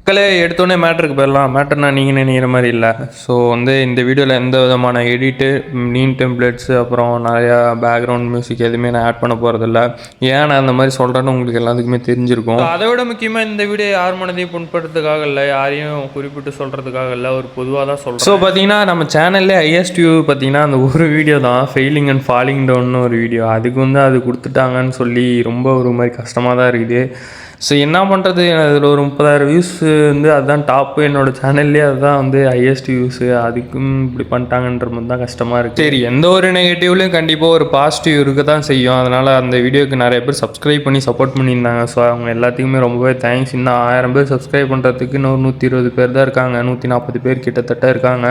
மக்களே எடுத்தோடனே மேட்ருக்கு போயிடலாம். மேட்டர்னா நீங்கள் நினைக்கிற மாதிரி இல்லை. ஸோ இந்த வீடியோவில் எந்த விதமான எடிட்டு, நீம் டெம்ப்ளேட்ஸு, அப்புறம் நிறையா பேக்ரவுண்ட் மியூசிக் எதுவுமே நான் ஆட் பண்ண போகிறதில்ல. ஏன் நான் அந்த மாதிரி சொல்கிறேன்னு உங்களுக்கு எல்லாத்துக்குமே தெரிஞ்சிருக்கும். அதை விட முக்கியமாக இந்த வீடியோ யார் மனதையும் புண்படுறதுக்காக இல்லை, யாரையும் குறிப்பிட்டு சொல்கிறதுக்காக இல்லை, ஒரு பொதுவாக தான் சொல்கிறேன். ஸோ பார்த்தீங்கன்னா நம்ம சேனல்லே ஹையஸ்ட் வியூ பார்த்தீங்கன்னா அந்த ஒரு வீடியோ தான், ஃபெயிலிங் அண்ட் ஃபாலிங் டவுன்னு ஒரு வீடியோ. அதுக்கு அது கொடுத்துட்டாங்கன்னு சொல்லி ரொம்ப ஒரு மாதிரி கஷ்டமாக தான் இருக்குது. ஸோ என்ன பண்ணுறது, அதில் ஒரு 30,000 வியூஸ் அதுதான் டாப்பு. என்னோடய சேனல்லே அதுதான் ஹையஸ்ட் வியூஸு. அதுக்கும் இப்படி பண்ணிட்டாங்கன்ற மாதிரி தான் கஷ்டமாக இருக்குது. சரி, எந்த ஒரு நெகட்டிவ்லையும் கண்டிப்பாக ஒரு பாசிட்டிவ் இருக்க தான் செய்யும். அதனால் அந்த வீடியோக்கு நிறைய பேர் சப்ஸ்கிரைப் பண்ணி சப்போர்ட் பண்ணியிருந்தாங்க. ஸோ அவங்க எல்லாத்துக்குமே ரொம்பவே தேங்க்ஸ். இன்னும் 1000 பேர் சப்ஸ்கிரைப் பண்ணுறதுக்கு இன்னும் 120 பேர் தான் இருக்காங்க, 140 பேர் கிட்டத்தட்ட இருக்காங்க.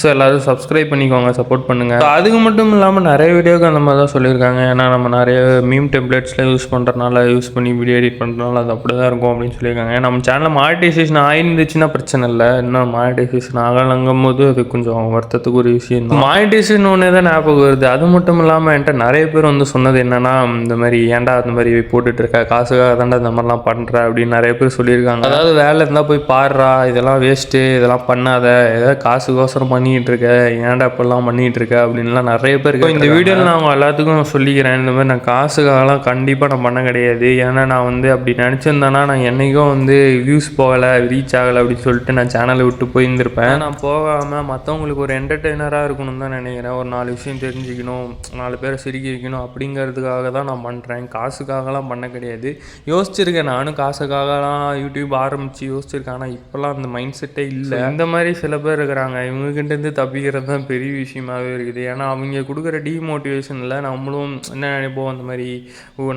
ஸோ எல்லோரும் சப்ஸ்கிரைப் பண்ணிக்கோங்க, சப்போர்ட் பண்ணுங்கள். அதுக்கு மட்டும் இல்லாமல் நிறைய வீடியோக்கு அந்த மாதிரி தான் சொல்லியிருக்காங்க. ஏன்னா நம்ம நிறைய மீம் டெம்ப்ளேட்ஸில் யூஸ் பண்ணுறதுனால, யூஸ் பண்ணி வீடியோ எடிட் பண்ணுறதுனால அது அப்படி தான் இருக்கும் அப்படின்னு சொல்லியிருக்காங்க. நம்ம சேனலில் மானிட்டைசேஷன் ஆயிருந்துச்சுன்னா பிரச்சனை இல்லை. இன்னும் மானிட்டைசேஷன் ஆகலங்கும் போது அது கொஞ்சம் வருத்தத்துக்கு ஒரு விஷயம் தான். மானிட்டைசேஷன் ஒன்றே தான் ஞாபகம் வருது. அது மட்டும் இல்லாமல் என்கிட்ட நிறைய பேர் சொன்னது என்னென்னா, இந்த மாதிரி ஏன்டா அந்த மாதிரி போட்டுட்டு இருக்க, காசுக்காக தாண்டா இந்த மாதிரிலாம் பண்ணுற அப்படின்னு நிறைய பேர் சொல்லியிருக்காங்க. அதாவது வேலை இருந்தால் போய் பாடுறா, இதெல்லாம் வேஸ்ட்டு, இதெல்லாம் பண்ணாத, ஏதாவது காசுக்கோசரம் பண்ணிக்கிட்டு இருக்க, ஏன்டா இப்பெல்லாம் பண்ணிகிட்டு இருக்க அப்படின்லாம் நிறைய பேர். இந்த வீடியோவில் நான் அவங்க எல்லாத்துக்கும் சொல்லிக்கிறேன், இந்த மாதிரி நான் காசுக்காகலாம் கண்டிப்பாக நான் பண்ண கிடையாது. ஏன்னா நான் அப்படி நினச்சிருந்தேன்னா நான் என்றைக்கும் வியூஸ் போகலை, ரீச் ஆகலை அப்படின்னு சொல்லிட்டு நான் சேனலை விட்டு போயிருந்திருப்பேன். நான் போகாமல் மற்றவங்களுக்கு ஒரு என்டர்டெய்னராக இருக்கணும்னு தான் நினைக்கிறேன். ஒரு 4 விஷயம் தெரிஞ்சுக்கணும், 4 பேரை சிரிக்க வைக்கணும் அப்படிங்கிறதுக்காக தான் நான் பண்ணுறேன். காசுக்காகலாம் பண்ண கிடையாது. யோசிச்சிருக்கேன், நானும் காசுக்காகலாம் யூடியூப் ஆரம்பித்து யோசிச்சிருக்கேன். ஆனால் இப்போல்லாம் அந்த மைண்ட் செட்டே இல்லை. இந்த மாதிரி சில பேர் இருக்கிறாங்க, இவங்ககிட்டேருந்து தப்பிக்கிறது தான் பெரிய விஷயமாகவே இருக்குது. ஏன்னா அவங்க கொடுக்குற டிமோட்டிவேஷனில் நம்மளும் என்ன நினைப்போம், அந்த மாதிரி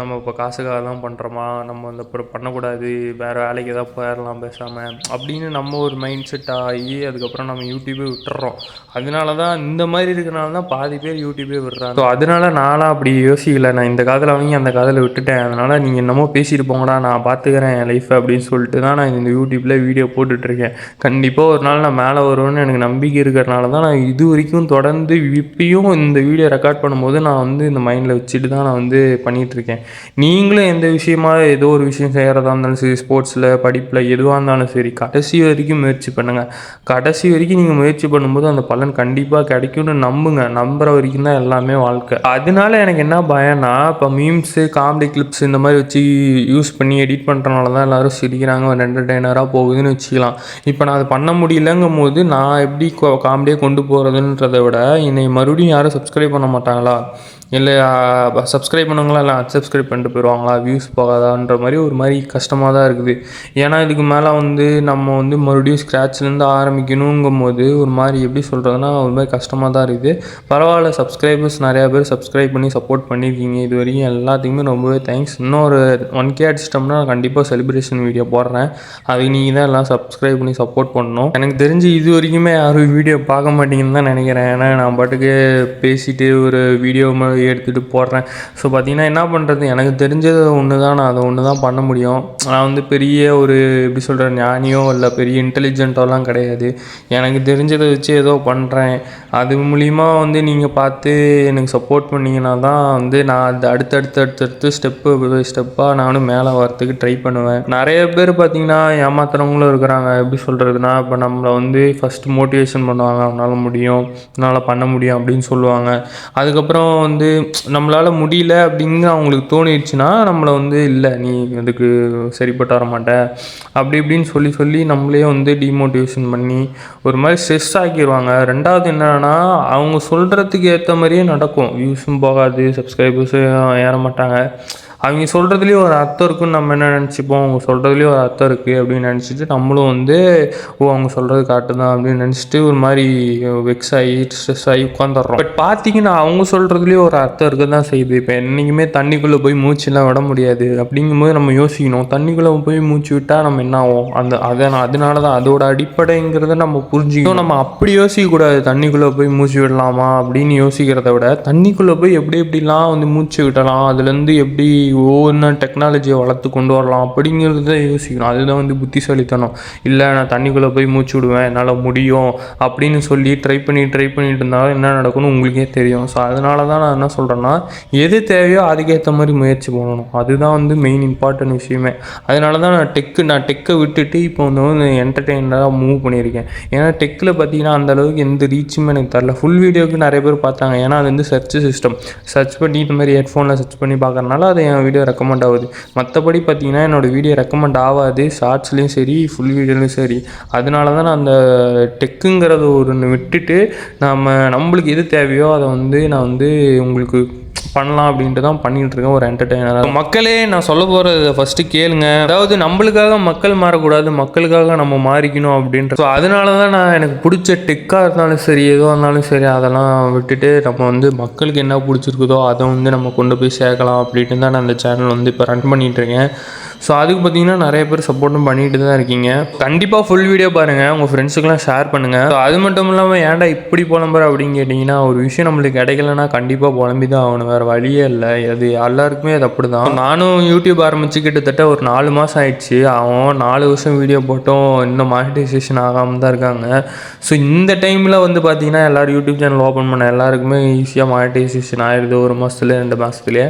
நம்ம இப்போ காசுக்காக தான் பண்ணுறோமா, நம்ம அப்புறம் பண்ணக்கூடாது, வேறு வேலைக்கு எதாவது போயிடலாம் பேசாமல் அப்படின்னு நம்ம ஒரு மைண்ட் செட் ஆகி அதுக்கப்புறம் நம்ம யூடியூபே விட்டுறோம். அதனால தான் இந்த மாதிரி இருக்கிறனால தான் பாதி பேர் யூடியூபே விடுறாங்க. ஸோ அதனால நானும் அப்படி யோசிக்கலை. நான் இந்த காதில் வாங்கி அந்த காதில் விட்டுட்டேன். அதனால் நீங்கள் என்னமோ பேசிட்டு போங்கடா, நான் பார்த்துக்கிறேன் என் லைஃப்பை அப்படின்னு சொல்லிட்டு தான் நான் இந்த யூடியூப்பில் வீடியோ போட்டுட்ருக்கேன். கண்டிப்பாக ஒரு நாள் நான் மேலே வருவேன்னு எனக்கு நம்பிக்கை இருக்கிறனால தான் நான் இது வரைக்கும் தொடர்ந்து இப்பயும் இந்த வீடியோ ரெக்கார்ட் பண்ணும்போது நான் இந்த மைண்டில் வச்சுட்டு தான் நான் பண்ணிகிட்ருக்கேன். நீங்களும் எந்த விஷயமா ஏதோ ஒரு விஷயம் செய்கிறதா இருந்தாலும் சரி, ஸ்போர்ட்ஸில், படிப்பில், எதுவாக இருந்தாலும் சரி, கடைசி வரைக்கும் முயற்சி பண்ணுங்கள். கடைசி வரைக்கும் நீங்கள் முயற்சி பண்ணும்போது அந்த பலன் கண்டிப்பாக கிடைக்கும்னு நம்புங்க. நம்புகிற வரைக்கும் தான் எல்லாமே வாழ்க்கை. அதனால எனக்கு என்ன பயம்னா, இப்போ மீம்ஸு, காமெடி கிளிப்ஸ் இந்த மாதிரி வச்சு யூஸ் பண்ணி எடிட் பண்ணுறனால தான் எல்லோரும் சிரிக்கிறாங்க, ஒரு என்டர்டெய்னராக போகுதுன்னு வச்சுக்கலாம். இப்போ நான் அதை பண்ண முடியலங்கும் போது நான் எப்படி காமெடியாக கொண்டு போகிறதுன்றதை விட என்னை மறுபடியும் யாரும் சப்ஸ்கிரைப் பண்ண மாட்டாங்களா, இல்லை சப்ஸ்கிரைப் பண்ணுவாங்களா, இல்லை அன்சப்ஸ்கிரைப் பண்ணிட்டு போயிடுவாங்களா, வியூஸ் போகாதான்ற மாதிரி ஒரு மாதிரி கஷ்டமாக தான் இருக்குது. ஏன்னா இதுக்கு மேலே நம்ம மறுபடியும் ஸ்க்ராட்ச்லேருந்து ஆரம்பிக்கணுங்கும் போது ஒரு மாதிரி எப்படி சொல்கிறதுனா ஒரு மாதிரி கஷ்டமாக தான் இருக்குது. பரவாயில்ல, சப்ஸ்கிரைபர்ஸ் நிறையா பேர் சப்ஸ்கிரைப் பண்ணி சப்போர்ட் பண்ணியிருக்கீங்க. இது வரைக்கும் எல்லாத்துக்குமே ரொம்பவே தேங்க்ஸ். இன்னும் ஒரு 1K அடிச்சிட்டோம்னா கண்டிப்பாக செலிப்ரேஷன் வீடியோ போடுறேன். அதுக்கு நீங்கள் தான் எல்லாம் சப்ஸ்கிரைப் பண்ணி சப்போர்ட் பண்ணணும். எனக்கு தெரிஞ்சு இது வரைக்குமே யாரும் வீடியோ பார்க்க மாட்டீங்கன்னு தான் நினைக்கிறேன். ஏன்னா நான் பாட்டுக்கு பேசிட்டு ஒரு வீடியோ எடுத்துகிட்டு போடுறேன். ஸோ பார்த்திங்கன்னா என்ன பண்ணுறது, எனக்கு தெரிஞ்சது ஒன்று தான், நான் அதை ஒன்று தான் பண்ண முடியும். நான் பெரிய ஒரு எப்படி சொல்கிற ஞானியோ இல்லை பெரிய இன்டெலிஜென்ட்டோலாம் கிடையாது. எனக்கு தெரிஞ்சதை வச்சு ஏதோ பண்ணுறேன். அது மூலிமா நீங்கள் பார்த்து எனக்கு சப்போர்ட் பண்ணிங்கன்னா தான் நான் அது அடுத்தடுத்து ஸ்டெப்பாக நானும் மேலே வரத்துக்கு ட்ரை பண்ணுவேன். நிறைய பேர் பார்த்திங்கன்னா ஏமாத்துறவங்களும் இருக்கிறாங்க. எப்படி சொல்கிறதுனா, இப்போ நம்மளை ஃபஸ்ட்டு மோட்டிவேஷன் பண்ணுவாங்க, அவனால் முடியும், உன்னால் பண்ண முடியும் அப்படின்னு சொல்லுவாங்க. அதுக்கப்புறம் நம்மளால் முடியல அப்படின்னு அவங்களுக்கு தோணிடுச்சுன்னா நம்மளை இல்லை நீ அதுக்கு சரிப்பட்டு வர மாட்டேன் அப்படி இப்படின்னு சொல்லி நம்மளே டிமோட்டிவேஷன் பண்ணி ஒரு மாதிரி ஸ்ட்ரெஸ் ஆக்கிடுவாங்க. ரெண்டாவது என்னன்னா, அவங்க சொல்கிறதுக்கு ஏற்ற மாதிரியே நடக்கும். வியூஸும் போகாது, சப்ஸ்கிரைபர்ஸும் ஏற மாட்டாங்க. அவங்க சொல்கிறதுலேயும் ஒரு அர்த்தம் இருக்குன்னு நம்ம என்ன நினச்சிப்போம், அவங்க சொல்கிறதுலேயும் ஒரு அர்த்தம் இருக்குது அப்படின்னு நினச்சிட்டு நம்மளும் அவங்க சொல்கிறது கரெக்டு தான் அப்படின்னு நினச்சிட்டு ஒரு மாதிரி வெக்ஸ் ஆகி ஸ்ட்ரெஸ் ஆகி உட்காந்துடுறோம். பட் பார்த்தீங்கன்னா அவங்க சொல்கிறதுலேயும் ஒரு அர்த்தம் இருக்க தான் செய்யுது. இப்போ என்றைக்குமே தண்ணிக்குள்ளே போய் மூச்செல்லாம் விட முடியாது. அப்படிங்கும்போது நம்ம யோசிக்கணும், தண்ணிக்குள்ளே போய் மூச்சு விட்டால் நம்ம என்ன ஆகும், அதனால தான் அதோட அடிப்படைங்கிறத நம்ம புரிஞ்சுக்கணும். நம்ம அப்படி யோசிக்கக்கூடாது, தண்ணிக்குள்ளே போய் மூச்சு விடலாமா அப்படின்னு யோசிக்கிறத விட தண்ணிக்குள்ளே போய் எப்படிலாம் மூச்சு விடலாம், அதுலேருந்து எப்படி ஒவ்வொன்று டெக்னாலஜியை வளர்த்து கொண்டு வரலாம் அப்படிங்கிறத யோசிக்கணும். அதுதான் வந்து புத்திசாலித்தனம். இல்லை நான் தண்ணிக்குள்ளே போய் மூச்சு விடுவேன், என்னால் முடியும் அப்படின்னு சொல்லி ட்ரை பண்ணிட்டு இருந்தாலும் என்ன நடக்கும்னு உங்களுக்கே தெரியும். ஸோ அதனால தான் நான் என்ன சொல்கிறேன்னா, எது தேவையோ அதுக்கேற்ற மாதிரி முயற்சி பண்ணணும். அதுதான் வந்து மெயின் இம்பார்ட்டன்ட் விஷயமே. அதனால தான் நான் டெக்கை விட்டுட்டு இப்போ வந்து என்டர்டெயினராக மூவ் பண்ணியிருக்கேன். ஏன்னா டெக்கில் பார்த்தீங்கன்னா அந்தளவுக்கு எந்த ரீச்சுமே எனக்கு தரல. ஃபுல் வீடியோவுக்கு நிறைய பேர் பார்த்தாங்க. ஏன்னா அது வந்து சர்ச் பண்ணி இந்த மாதிரி ஹெட்ஃபோனில் சர்ச் பண்ணி பார்க்கறனால அது என் வீடியோ ரெக்கமெண்ட் ஆகுது. மற்றபடி பார்த்தீங்கன்னா என்னோடய வீடியோ ரெக்கமெண்ட் ஆகாது, ஷார்ட்ஸ்லேயும் சரி ஃபுல் வீடியோலையும் சரி. அதனால தான் நான் அந்த டெக்குங்கிறத ஒன்று விட்டுட்டு நம்மளுக்கு எது தேவையோ அதை வந்து நான் வந்து உங்களுக்கு பண்ணலாம் அப்படின்ட்டு தான் பண்ணிகிட்ருக்கேன் ஒரு என்டர்டெய்னராக. மக்களே நான் சொல்ல போகிறத ஃபஸ்ட்டு கேளுங்க. அதாவது நம்மளுக்காக மக்கள் மாறக்கூடாது, மக்களுக்காக நம்ம மாறிக்கணும் அப்படின்ற. ஸோ அதனால தான் நான் எனக்கு பிடிச்ச டெக்காக இருந்தாலும் சரி எதுவாக இருந்தாலும் சரி அதெல்லாம் விட்டுட்டு நம்ம வந்து மக்களுக்கு என்ன பிடிச்சிருக்குதோ அதை வந்து நம்ம கொண்டு போய் சேர்க்கலாம் அப்படின்ட்டு தான் நான் அந்த சேனல் வந்து இப்போ ரன் பண்ணிகிட்ருக்கேன். ஸோ அதுக்கு பார்த்தீங்கன்னா நிறைய பேர் சப்போர்ட்டும் பண்ணிட்டு தான் இருக்கீங்க. கண்டிப்பாக ஃபுல் வீடியோ பாருங்கள், உங்கள் ஃப்ரெண்ட்ஸுக்கெல்லாம் ஷேர் பண்ணுங்கள். ஸோ அது மட்டும் இல்லாமல் ஏன்டா இப்படி புலம்புற அப்படின்னு கேட்டிங்கன்னா, ஒரு விஷயம் நம்மளுக்கு கிடைக்கலன்னா கண்டிப்பாக புலம்பி தான் ஆகணும், வேறு வழியே இல்லை. அது எல்லாருக்குமே அது அப்படி தான். நானும் யூடியூப் ஆரம்பித்து கிட்டத்தட்ட ஒரு 4 மாதம் ஆயிடுச்சு. அவன் 4 வருஷம் வீடியோ போட்டோம் இன்னும் மானிட்டைசேஷன் ஆகாமல் தான் இருக்காங்க. ஸோ இந்த டைமில் வந்து பார்த்தீங்கன்னா எல்லோரும் யூடியூப் சேனல் ஓப்பன் பண்ண எல்லாருக்குமே ஈஸியாக மானிட்டைசேஷன் ஆயிடுது 1 மாதத்துலேயே 2 மாதத்துலேயே.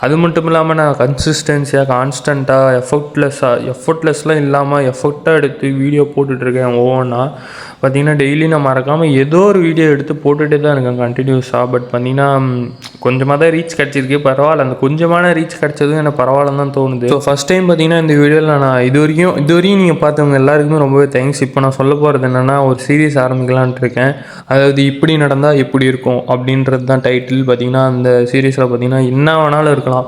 அது மட்டும் இல்லாமல் நான் கன்சிஸ்டன்சியாக கான்ஸ்டண்ட்டாக எஃபர்ட்லெஸ்லாம் இல்லாமல் எஃபர்ட்டாக எடுத்து வீடியோ போட்டுட்ருக்கேன். ஒவ்வொன்றா பார்த்திங்கன்னா டெய்லி நான் மறக்காமல் ஏதோ ஒரு வீடியோ எடுத்து போட்டுகிட்டே தான் இருக்கேன் கண்டினியூஸாக. பட் பார்த்திங்கன்னா கொஞ்சமாக தான் ரீச் கிடச்சிருக்கு, பரவாயில்ல. அந்த கொஞ்சமான ரீச் கிடச்சதும் எனக்கு பரவாயில்லன்னு தான் தோணுது. ஸோ ஃபஸ்ட் டைம் பார்த்திங்கன்னா இந்த வீடியோவில் நான் இது வரையும் நீங்கள் பார்த்தவங்க எல்லாருக்குமே ரொம்பவே தேங்க்ஸ். இப்போ நான் சொல்ல போகிறது என்னென்னா, ஒரு சீரீஸ் ஆரம்பிக்கலான்ட்டு இருக்கேன். அதாவது இப்படி நடந்தால் எப்படி இருக்கும் அப்படின்றது தான் டைட்டில். பார்த்திங்கன்னா அந்த சீரீஸில் பார்த்திங்கன்னா என்ன வேணாலும் இருக்கலாம்.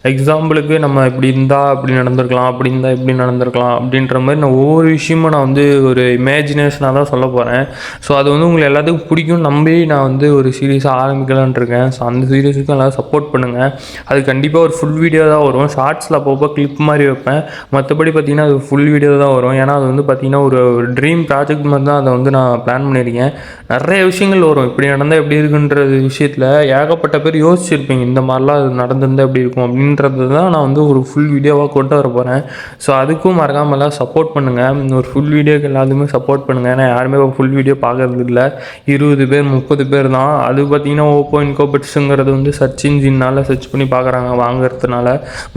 எக்ஸாம்பிளுக்கு நம்ம இப்படி இருந்தால் அப்படி நடந்திருக்கலாம், அப்படி இருந்தால் இப்படி நடந்திருக்கலாம் அப்படின்ற மாதிரி நான் ஒவ்வொரு விஷயமும் நான் வந்து ஒரு இமேஜினேஷனாக தான் சொல்ல போகிறேன். ஸோ அது வந்து உங்களுக்கு எல்லாத்துக்கும் பிடிக்கும் நம்பி நான் வந்து ஒரு சீரீஸாக ஆரம்பிக்கலான் இருக்கேன். ஸோ அந்த சீரீஸுக்கும் எல்லோரும் சப்போர்ட் பண்ணுங்கள். அது கண்டிப்பாக ஒரு ஃபுல் வீடியோ தான் வரும். ஷார்ட்ஸில் அப்பப்போ கிளிப் மாதிரி வைப்பேன். மற்றபடி பார்த்திங்கன்னா அது ஃபுல் வீடியோ தான் வரும். ஏன்னா அது வந்து பார்த்திங்கன்னா ஒரு ட்ரீம் ப்ராஜெக்ட் மாதிரி தான் அதை வந்து நான் பிளான் பண்ணியிருக்கேன். நிறைய விஷயங்கள் வரும். இப்படி நடந்தால் எப்படி இருக்குன்றது விஷயத்தில் ஏகப்பட்ட பேர் யோசிச்சிருப்பீங்க, இந்த மாதிரிலாம் அது நடந்திருந்தால் எப்படி இருக்கும் அப்படின்றது தான் நான் வந்து ஒரு ஃபுல் வீடியோவாக கொண்டு வர போகிறேன். ஸோ அதுக்கும் மறக்காமலாம் சப்போர்ட் பண்ணுங்கள். ஒரு ஃபுல் வீடியோக்கு எல்லாத்துக்குமே சப்போர்ட் பண்ணுங்கள். ஏன்னா யாருமே ஃபுல் வீடியோ பார்க்கறது இல்லை. 20 பேர் 30 பேர் தான். அது பார்த்திங்கன்னா ஓப்போ இன்கோபெட்ஸுங்கிறது வந்து சர்ச் இன்ஜினால் சர்ச் பண்ணி பார்க்குறாங்க வாங்குறதுனால.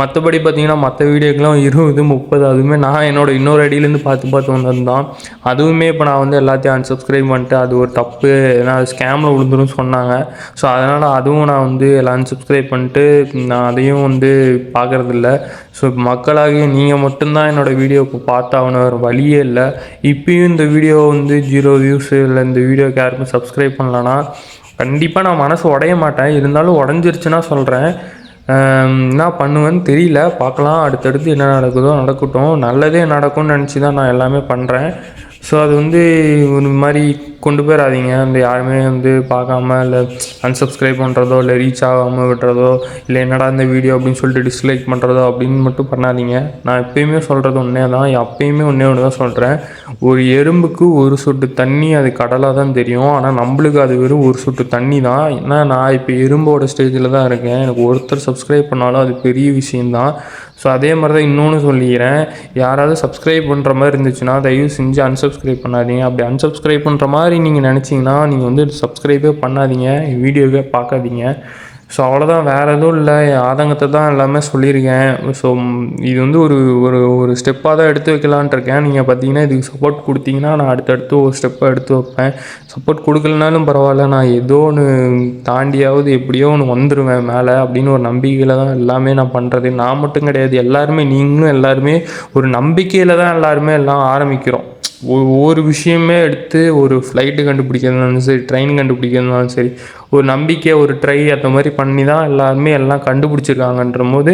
மற்றபடி பார்த்திங்கன்னா மற்ற வீடியோக்கெலாம் 20 30 அதுவுமே நான் என்னோடய இன்னொரு ஐடியிலேருந்து பார்த்து வந்தது தான். அதுவுமே இப்போ நான் வந்து எல்லாத்தையும் அன்சப்ஸ்கிரைப் பண்ணிட்டு அது ஒரு தப்பு, ஏன்னா அது ஸ்கேமில் விழுந்துருன்னு சொன்னாங்க. ஸோ அதனால் அதுவும் நான் வந்து எல்லாம் அன்சப்ஸ்கிரைப் பண்ணிட்டு நான் அதையும் வந்து பார்க்குறதில்ல. ஸோ மக்களாகிய நீங்கள் மட்டும்தான் என்னோடய வீடியோ இப்போ பார்த்தாகணும், வேறு வழியே இல்லை. இப்பயும் இந்த வீடியோ வந்து 0 வியூஸு இல்லை இந்த வீடியோக்கு யாருமே சப்ஸ்கிரைப் பண்ணலன்னா கண்டிப்பாக நான் மனசு உடைய மாட்டேன். இருந்தாலும் உடஞ்சிருச்சுன்னா சொல்கிறேன். என்ன பண்ணுவேன்னு தெரியல, பார்க்கலாம். அடுத்தடுத்து என்ன நடக்குதோ நடக்கட்டும். நல்லதே நடக்கும்னு நினச்சி தான் நான் எல்லாமே பண்ணுறேன். ஸோ அது வந்து ஒரு மாதிரி கொண்டு போயிடாதீங்க. அந்த யாருமே வந்து பார்க்காம இல்லை அன்சப்ஸ்கிரைப் பண்ணுறதோ இல்லை ரீச் ஆகாமல் விடுறதோ இல்லை என்னடா இந்த வீடியோ அப்படின்னு சொல்லிட்டு டிஸ்லைக் பண்ணுறதோ அப்படின்னு மட்டும் பண்ணாதீங்க. நான் எப்பயுமே சொல்கிறது ஒன்றே தான், எப்பயுமே ஒன்று தான் சொல்கிறேன். ஒரு எறும்புக்கு ஒரு சொட்டு தண்ணி அது கடலாக தான் தெரியும், ஆனால் நம்மளுக்கு அது வெறும் ஒரு சொட்டு தண்ணி தான். ஏன்னா நான் இப்போ எறும்போட ஸ்டேஜில் தான் இருக்கேன். எனக்கு ஒருத்தர் சப்ஸ்கிரைப் பண்ணாலும் அது பெரிய விஷயந்தான். ஸோ அதே மாதிரி தான் இன்னொன்று சொல்லிக்கிறேன், யாராவது சப்ஸ்கிரைப் பண்ணுற மாதிரி இருந்துச்சுன்னா தயவு செஞ்சு அன்சப்ஸ்கிரைப் பண்ணாதீங்க. அப்படி அன்சப்ஸ்கிரைப் பண்ணுற மாதிரி நீங்கள் நினச்சிங்கன்னா நீங்கள் வந்து சப்ஸ்கிரைபே பண்ணாதீங்க, வீடியோவே பார்க்காதீங்க. ஸோ அவ்வளோதான், வேறு எதுவும் இல்லை. ஆதங்கத்தை தான் எல்லாமே சொல்லியிருக்கேன். ஸோ இது வந்து ஒரு ஒரு ஒரு ஸ்டெப்பாக தான் எடுத்து வைக்கலான்ட்டு இருக்கேன். நீங்கள் பார்த்தீங்கன்னா இதுக்கு சப்போர்ட் கொடுத்தீங்கன்னா நான் அடுத்தடுத்து ஒரு ஸ்டெப்பாக எடுத்து வைப்பேன். சப்போர்ட் கொடுக்கலனாலும் பரவாயில்ல, நான் ஏதோ ஒன்று தாண்டியாவது எப்படியோ ஒன்று வந்துடுவேன் மேலே அப்படின்னு ஒரு நம்பிக்கையில் தான் எல்லாமே நான் பண்ணுறது. நான் மட்டும் கிடையாது, எல்லாருமே, நீங்களும் எல்லாருமே ஒரு நம்பிக்கையில் தான் எல்லாருமே எல்லாம் ஆரம்பிக்கிறோம். ஒவ்வொரு விஷயமே எடுத்து ஒரு ஃப்ளைட்டு கண்டுபிடிக்கிறதுனாலும் சரி, ட்ரெயின் கண்டுபிடிக்கிறதுனாலும் சரி, ஒரு நம்பிக்கை, ஒரு ட்ரை அந்த மாதிரி பண்ணி தான் எல்லாருமே எல்லாம் கண்டுபிடிச்சிருக்காங்கன்ற போது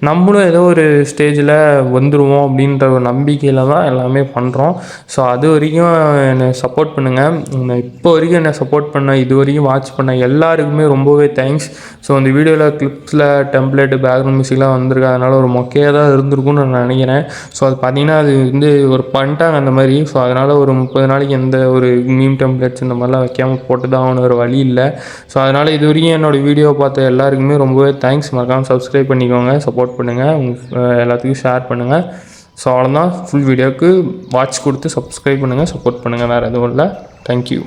நம்மளும் ஏதோ ஒரு ஸ்டேஜில் வந்துடுவோம் அப்படின்ற ஒரு நம்பிக்கையில் தான் எல்லாமே பண்ணுறோம். ஸோ அது வரைக்கும் என்னை சப்போர்ட் பண்ணுங்கள். இப்போ வரைக்கும் என்னை சப்போர்ட் பண்ண, இது வரைக்கும் வாட்ச் பண்ண எல்லாருக்குமே ரொம்பவே தேங்க்ஸ். ஸோ அந்த வீடியோவில் கிளிப்ஸில் டெம்ப்ளேட்டு பேக்ரவுண்ட் மியூசிக்லாம் வந்திருக்கு, அதனால் ஒரு மொக்கையாக தான் இருந்திருக்கும்னு நான் நினைக்கிறேன். ஸோ அது பார்த்திங்கன்னா அது வந்து ஒரு பண்ணிட்டாங்க அந்த மாதிரி. ஸோ அதனால் ஒரு 30 நாளைக்கு எந்த ஒரு மீம் டெம்ப்ளேட்ஸ் இந்த மாதிரிலாம் வைக்காமல் போட்டு தான் ஆகணும், ஒரு வழி இல்லை. ஸோ அதனால் இது வரைக்கும் என்னோடய வீடியோ பார்த்த எல்லாருக்குமே ரொம்பவே தேங்க்ஸ். மறக்காமல் சப்ஸ்கிரைப் பண்ணிக்கோங்க, சப்போர்ட் பண்ணுங்கள், எல்லாத்துக்கும் ஷேர் பண்ணுங்கள். ஸோ அவ்வளோதான், ஃபுல் வீடியோவுக்கு வாட்ச் கொடுத்து சப்ஸ்கிரைப் பண்ணுங்கள், சப்போர்ட் பண்ணுங்கள், வேறு எதுவும் இல்லை. தேங்க்யூ.